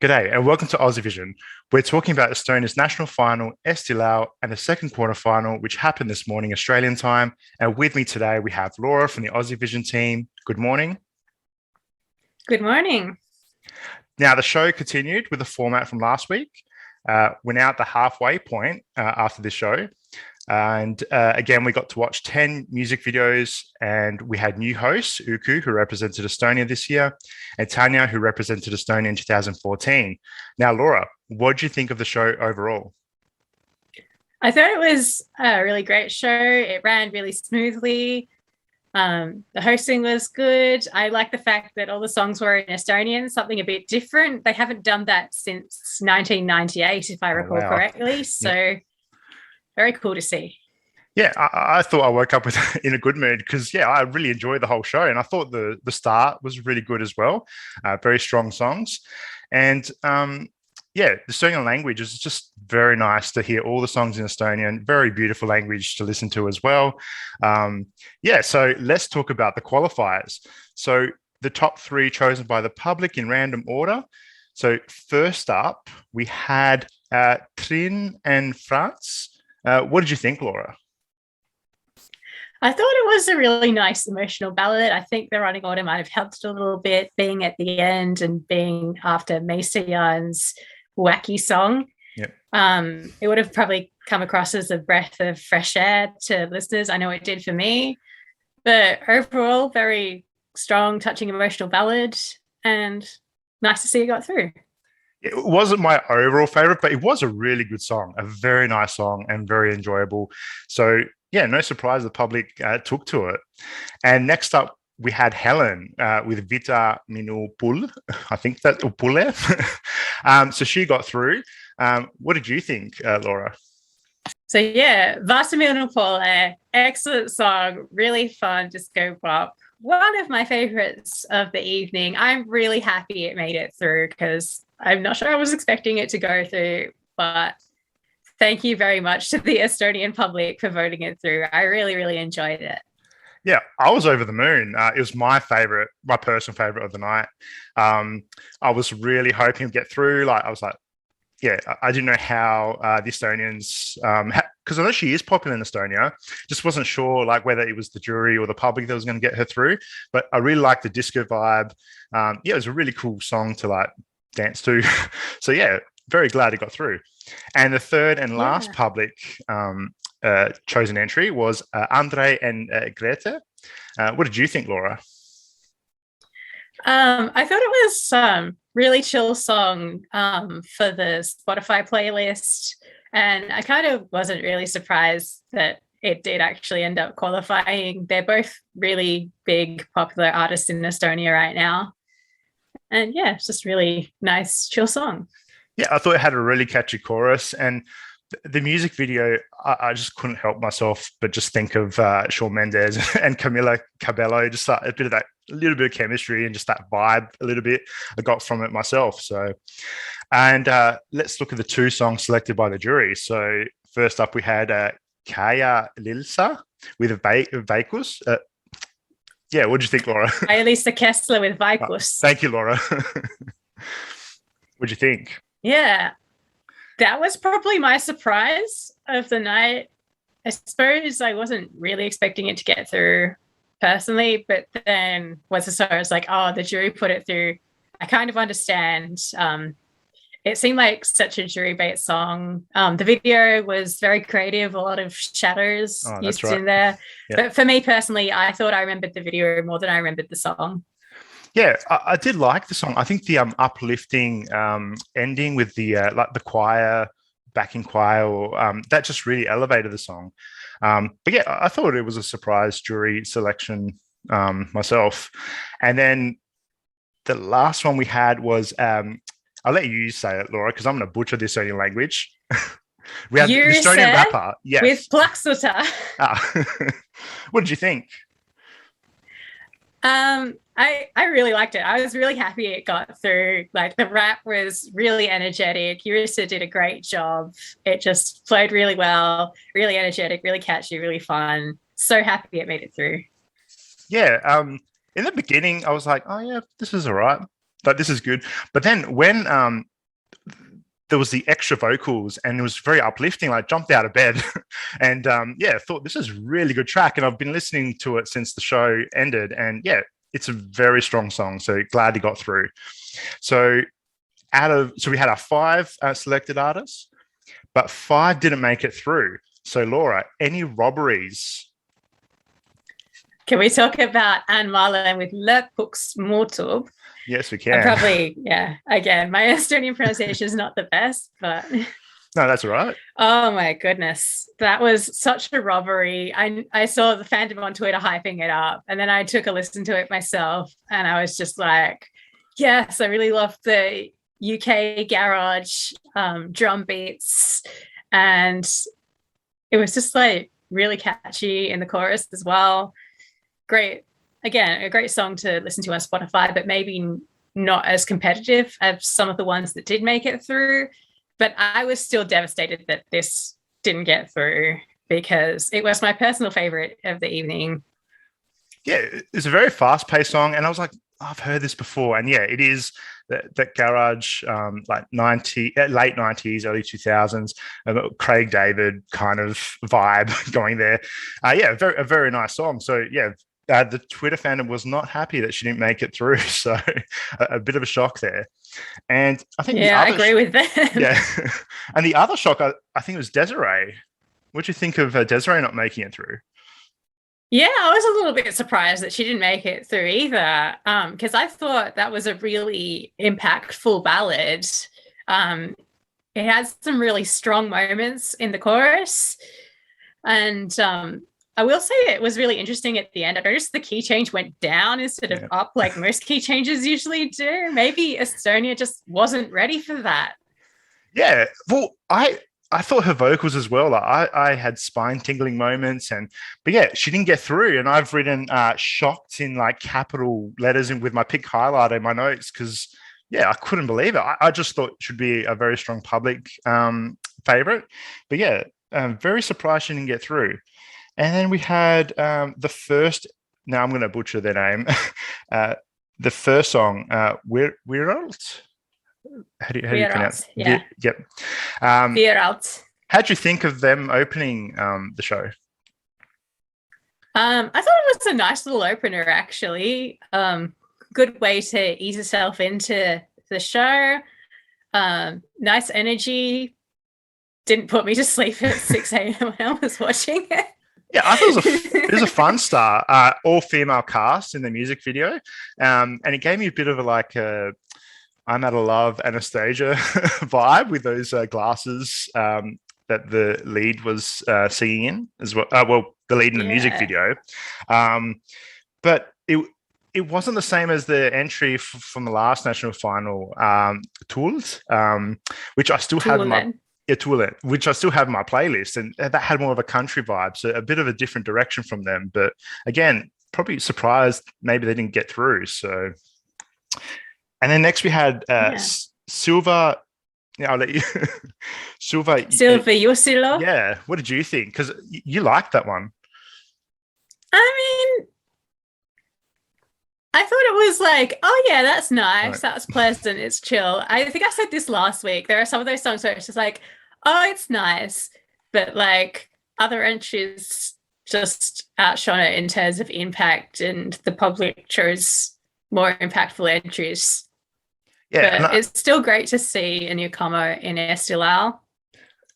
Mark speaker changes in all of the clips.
Speaker 1: G'day and welcome to Aussie Vision. We're talking about Estonia's national final, Eesti Laul, and the second quarter final, which happened this morning, Australian time. And with me today, we have Laura from the Aussie Vision team. Good morning.
Speaker 2: Good morning.
Speaker 1: Now, the show continued with the format from last week. We're now at the halfway point after this show. And again, we got to watch 10 music videos, and we had new hosts, Uku, who represented Estonia this year, and Tanya, who represented Estonia in 2014. Now, Laura, what did you think of the show overall?
Speaker 2: I thought it was a really great show. It ran really smoothly. The hosting was good. I like the fact that all the songs were in Estonian, something a bit different. They haven't done that since 1998, if I recall correctly. So very cool to see.
Speaker 1: Yeah, I thought I woke up in a good mood because, I really enjoyed the whole show. And I thought the start was really good as well. Very strong songs. And the Estonian language is just very nice to hear all the songs in Estonian. Very beautiful language to listen to as well. So let's talk about the qualifiers. So the top three chosen by the public in random order. So first up, we had Triin and Frants. What did you think, Laura?
Speaker 2: I thought it was a really nice emotional ballad. I think the running order might have helped a little bit, being at the end and being after Meisterjaan's wacky song.
Speaker 1: Yep.
Speaker 2: It would have probably come across as a breath of fresh air to listeners. I know it did for me. But overall, very strong, touching, emotional ballad, and nice to see it got through.
Speaker 1: It wasn't my overall favorite, but it was a really good song, a very nice song and very enjoyable. So, no surprise the public took to it. And next up, we had Helen with Vaata, minu, poole. I think that's poole. So she got through. What did you think, Laura?
Speaker 2: So, Vaata, minu, poole, excellent song, really fun disco pop. One of my favorites of the evening. I'm really happy it made it through because I'm not sure I was expecting it to go through, but thank you very much to the Estonian public for voting it through. I really, really enjoyed it.
Speaker 1: Yeah, I was over the moon. It was my personal favorite of the night. I was really hoping to get through. I didn't know how the Estonians, because I know she is popular in Estonia, just wasn't sure whether it was the jury or the public that was going to get her through. But I really liked the disco vibe. It was a really cool song to dance to. So very glad it got through. And the third and last public chosen entry was Andrei and Grete. What did you think, Laura?
Speaker 2: I thought it was really chill song for the Spotify playlist, and I kind of wasn't really surprised that it did actually end up qualifying. They're both really big, popular artists in Estonia right now. And it's just really nice, chill song.
Speaker 1: Yeah, I thought it had a really catchy chorus, and the music video, I just couldn't help myself but just think of Shawn Mendes and Camila Cabello, just a little bit of chemistry and just that vibe a little bit I got from it myself. So, and let's look at the two songs selected by the jury. So first up, we had Kaia-Liisa with Vaikus. What did you think, Laura?
Speaker 2: Kaia-Liisa Kesler with Vaikus.
Speaker 1: Thank you, Laura. What'd you think?
Speaker 2: Yeah, that was probably my surprise of the night. I suppose I wasn't really expecting it to get through personally, but then once I saw it, I was like, oh, the jury put it through. I kind of understand. It seemed like such a jury-based song. The video was very creative, a lot of shadows used in there. Yeah. But for me personally, I thought I remembered the video more than I remembered the song.
Speaker 1: Yeah, I did like the song. I think the uplifting ending with the the choir, backing choir, or that just really elevated the song. But I thought it was a surprise jury selection myself. And then the last one we had was, I'll let you say it, Laura, because I'm going to butcher the Estonian language. We had the Estonian rapper. Yes.
Speaker 2: With Plaksuta.
Speaker 1: What did you think?
Speaker 2: I really liked it. I was really happy it got through. The rap was really energetic. Jyrise did a great job. It just flowed really well, really energetic, really catchy, really fun. So happy it made it through.
Speaker 1: Yeah. In the beginning, I was like, oh yeah, this is all right. This is good. But then when there was the extra vocals, and it was very uplifting. Like, jumped out of bed, and thought this is a really good track. And I've been listening to it since the show ended, and it's a very strong song. So glad he got through. So we had our 5 selected artists, but 5 didn't make it through. So Laura, any robberies?
Speaker 2: Can we talk about An-Marlen with Lõpuks, muutub?
Speaker 1: Yes, we can.
Speaker 2: Probably, again, my Estonian pronunciation is not the best, but...
Speaker 1: No, that's all right.
Speaker 2: Oh, my goodness. That was such a robbery. I saw the fandom on Twitter hyping it up, and then I took a listen to it myself, and I was just like, yes, I really love the UK garage drum beats, and it was just like really catchy in the chorus as well. Great. Again, a great song to listen to on Spotify, but maybe not as competitive as some of the ones that did make it through. But I was still devastated that this didn't get through, because it was my personal favorite of the evening.
Speaker 1: Yeah, it's a very fast-paced song, and I was like, I've heard this before. And it is that garage, like late 90s, early 2000s, Craig David kind of vibe going there. A very nice song. So the Twitter fandom was not happy that she didn't make it through. So a bit of a shock there. And I think
Speaker 2: I agree with that.
Speaker 1: Yeah. And the other shock, I think it was Desiree. What do you think of Desiree not making it through?
Speaker 2: Yeah, I was a little bit surprised that she didn't make it through either, because I thought that was a really impactful ballad. It has some really strong moments in the chorus, and I will say it was really interesting at the end. I noticed the key change went down instead of up, like most key changes usually do. Maybe Estonia just wasn't ready for that.
Speaker 1: Yeah, well, I thought her vocals as well. Like, I had spine tingling moments, but she didn't get through. And I've written shocked in like capital letters and with my pick highlighter in my notes, because I couldn't believe it. I just thought it should be a very strong public favorite, but very surprised she didn't get through. And then we had the first. Now I'm going to butcher their name. The first song, Wiiralt. How do you pronounce it?
Speaker 2: Yeah.
Speaker 1: Yep.
Speaker 2: Wiiralt.
Speaker 1: How'd you think of them opening the show?
Speaker 2: I thought it was a nice little opener, actually. Good way to ease yourself into the show. Nice energy. Didn't put me to sleep at 6 a.m. when I was watching it.
Speaker 1: Yeah, I thought it was a fun start. All female cast in the music video, and it gave me a bit of a I'm at a love Anastasia vibe with those glasses that the lead was singing in as well. The lead in the music video, but it wasn't the same as the entry from the last national final, Tools, which I still have in my which I still have in my playlist, and that had more of a country vibe, so a bit of a different direction from them. But again, probably surprised maybe they didn't get through. So. And then next we had Silva. Yeah, I'll let you. Silva
Speaker 2: Jusilo.
Speaker 1: Yeah. What did you think? Because you liked that one.
Speaker 2: I mean, I thought it was like, oh yeah, that's nice. Right. That's pleasant. It's chill. I think I said this last week. There are some of those songs where it's just like, oh, it's nice. But like other entries just outshone it in terms of impact, and the public chose more impactful entries. Yeah, but it's still great to see a newcomer in Eesti Laul.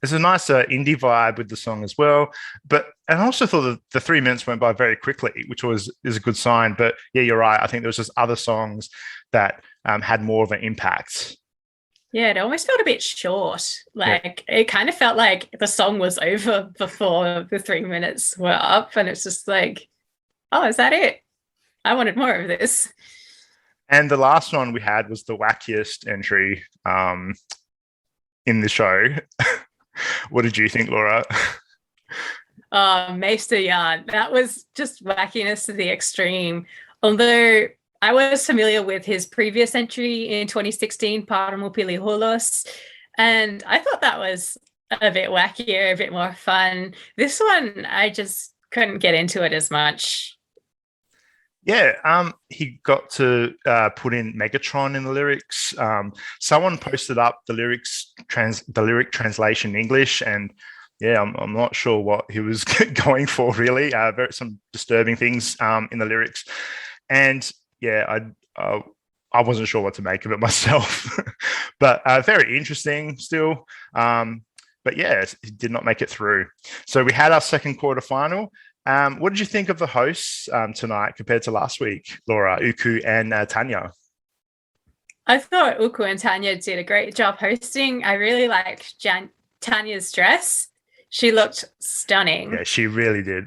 Speaker 1: There's a nice indie vibe with the song as well. And I also thought that the 3 minutes went by very quickly, which is a good sign. But yeah, you're right. I think there was just other songs that had more of an impact.
Speaker 2: Yeah, it almost felt a bit short. It kind of felt like the song was over before the 3 minutes were up. And it's just like, oh, is that it? I wanted more of this.
Speaker 1: And the last one we had was the wackiest entry in the show. What did you think, Laura?
Speaker 2: Meisterjaan. That was just wackiness to the extreme. Although I was familiar with his previous entry in 2016, Parmu Pilihulos, and I thought that was a bit wackier, a bit more fun. This one, I just couldn't get into it as much.
Speaker 1: Yeah, he got to put in Megatron in the lyrics. Someone posted up the lyric translation in English, and yeah, I'm not sure what he was going for really. Some disturbing things in the lyrics, and yeah, I wasn't sure what to make of it myself, but very interesting still. But yeah, it did not make it through. So we had our second quarterfinal. What did you think of the hosts tonight compared to last week, Laura, Uku, and Tanya?
Speaker 2: I thought Uku and Tanya did a great job hosting. I really liked Tanya's dress. She looked stunning.
Speaker 1: Yeah, she really did.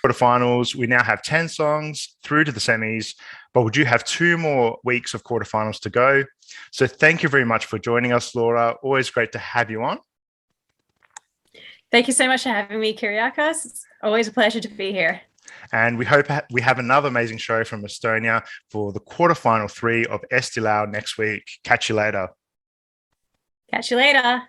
Speaker 1: Quarterfinals, we now have 10 songs through to the semis, but we do have 2 more weeks of quarterfinals to go. So thank you very much for joining us, Laura. Always great to have you on.
Speaker 2: Thank you so much for having me, Kyriakos. It's always a pleasure to be here.
Speaker 1: And we hope we have another amazing show from Estonia for the quarterfinal 3 of Eesti Laul next week. Catch you later.
Speaker 2: Catch you later.